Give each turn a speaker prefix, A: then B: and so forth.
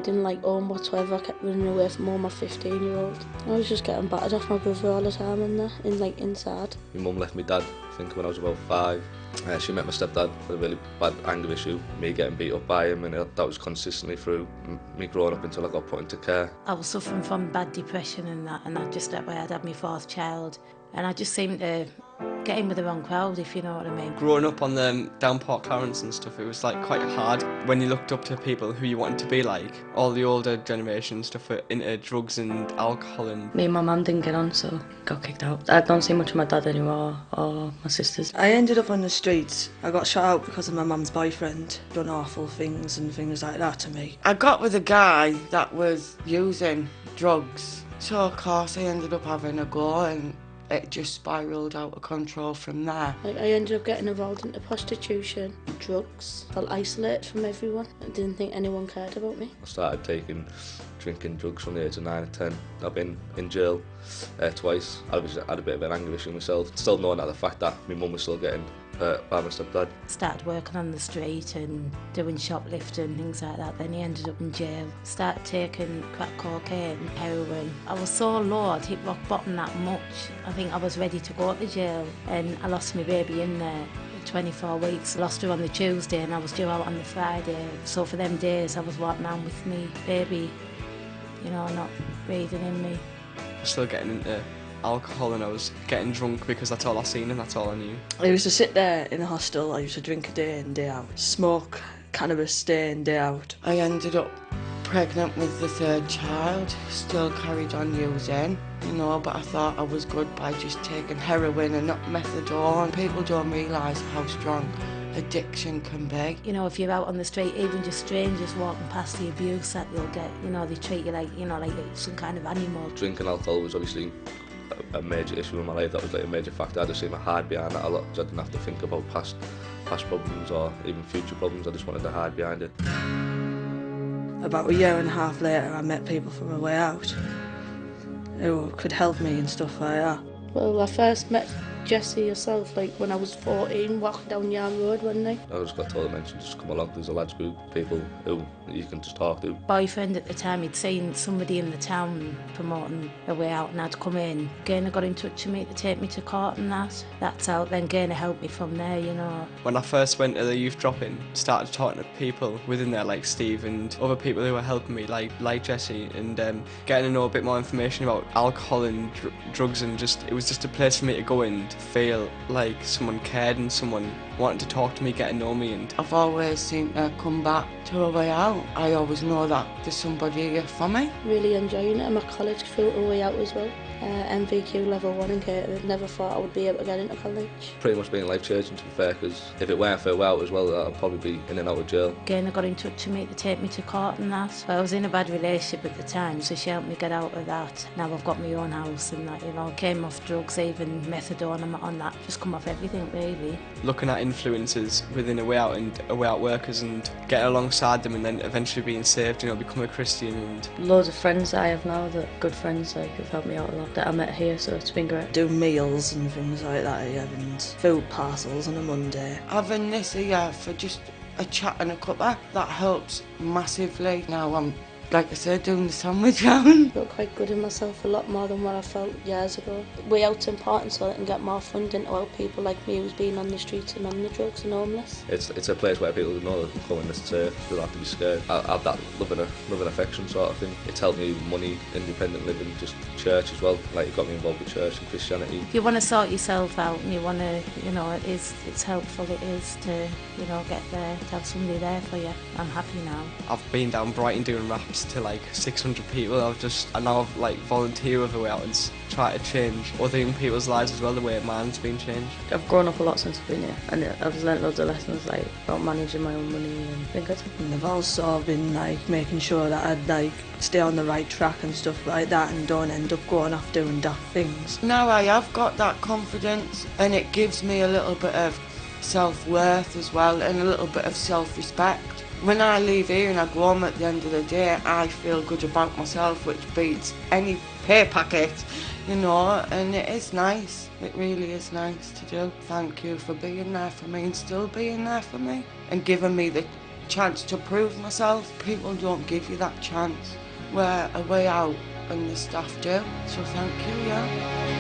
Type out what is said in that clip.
A: didn't like home whatsoever. I kept running away from home, my 15-year-old. I was just getting battered off my brother all the time in there, inside.
B: My mum left my dad, I think, when I was about 5. She met my stepdad with a really bad anger issue, me getting beat up by him, and that was consistently through me growing up until I got put into care.
C: I was suffering from bad depression and that just that way I'd had my 4th child, and I just seemed to get in with the wrong crowd, if you know what I mean.
D: Growing up on the Downport Clarence and stuff, it was like quite hard when you looked up to people who you wanted to be like. All the older generation stuff were into drugs and alcohol and...
E: Me and my mum didn't get on, so got kicked out. I don't see much of my dad anymore, or my sisters.
F: I ended up on the streets. I got shot out because of my mum's boyfriend. Done awful things and things like that to me.
G: I got with a guy that was using drugs, so of course I ended up having a go, and it just spiralled out of control from there.
A: I ended up getting involved into prostitution, drugs. Felt isolated from everyone. I didn't think anyone cared about me.
B: I started drinking drugs from the age of 9 or 10. I've been in jail twice. I had a bit of an anger issue myself, still knowing that the fact that my mum was still getting hurt by my stepdad.
C: Started working on the street and doing shoplifting and things like that. Then he ended up in jail. Started taking crack cocaine, heroin. I was so low, I'd hit rock bottom that much. I think I was ready to go to jail, and I lost my baby in there. 24 weeks. I lost her on the Tuesday and I was due out on the Friday. So for them days I was walking around with me baby, you know, not breathing in me.
D: Still getting into alcohol, and I was getting drunk because that's all I seen and that's all I knew.
F: I used to sit there in the hostel. I used to drink day in, day out. Smoke cannabis day in, day out.
G: I ended up pregnant with the 3rd child, still carried on using, you know, but I thought I was good by just taking heroin and not methadone. People don't realise how strong addiction can be.
C: You know, if you're out on the street, even just strangers walking past, the abuse that you'll get, you know, they treat you like, you know, like some kind of animal.
B: Drinking alcohol was obviously a major issue in my life. That was like a major factor. I just seemed to hide behind that a lot, because I didn't have to think about past problems or even future problems. I just wanted to hide behind it.
F: About a year and a half later, I met people from a way out who could help me and stuff like that.
A: Well, I first met Jessie yourself, like when I was 14, walking down Yarn Road one night.
B: I just got told, just come along. There's a lads group, people who you can just talk to.
C: Boyfriend at the time, he'd seen somebody in the town promoting a way out and I'd come in. Gaynor got in touch with me to take me to court and that. That's how then Gaynor helped me from there, you know.
D: When I first went to the youth drop-in, started talking to people within there like Steve and other people who were helping me, like Jessie, and getting to know a bit more information about alcohol and drugs, and it was just a place for me to go and feel like someone cared and someone wanted to talk to me, get to know me. And
G: I've always seemed to come back to a way out. I always know that there's somebody here for me.
A: Really enjoying it. I'm at college through a way out as well. MVQ level 1 in catering. Never thought I would be able to get into college.
B: Pretty much been life-changing, to be fair, because if it weren't for a way out as well, I'd probably be in and out of jail.
C: Gaynor got in touch with me to take me to court and that. But I was in a bad relationship at the time, so she helped me get out of that. Now I've got my own house and that, you know. Came off drugs, even methadone, I'm on that. Just come off everything, really.
D: Looking at influences within a way out and a way out workers and getting alongside them, and then eventually being saved, you know, become a Christian. And
E: Loads of friends that I have now, that good friends, like, have helped me out a lot, that I met here, so it's been great.
F: Do meals and things like that here, and food parcels on a Monday.
G: Having this here for just a chat and a cuppa, that helps massively. Now I'm, like I said, doing the sandwich round.
A: I feel quite good in myself, a lot more than what I felt years ago. Way out's important so that I can get more funding to help people like me who's been on the streets and on the drugs and homeless.
B: It's a place where people know they can come and it's safe. They don't have to be scared. I have that loving affection sort of thing. It's helped me with money, independent living, just church as well. Like, it got me involved with church and Christianity.
C: If you want to sort yourself out and you want to, you know, it's helpful, it is to, you know, get there, to have somebody there for you. I'm happy now.
D: I've been down Brighton doing raps to like 600 people. I now have like volunteer with a way out and try to change other young people's lives as well, the way mine's been changed.
E: I've grown up a lot since I've been here, and I've learnt loads of lessons, like, about managing my own money and things like that.
F: And I've also been like making sure that I'd like stay on the right track and stuff like that, and don't end up going off doing daft things.
G: Now I have got that confidence, and it gives me a little bit of self-worth as well, and a little bit of self-respect. When I leave here and I go home at the end of the day, I feel good about myself, which beats any pay packet, you know, and it is nice. It really is nice to do. Thank you for being there for me and still being there for me, and giving me the chance to prove myself. People don't give you that chance. We're a way out and the staff do. So thank you, yeah.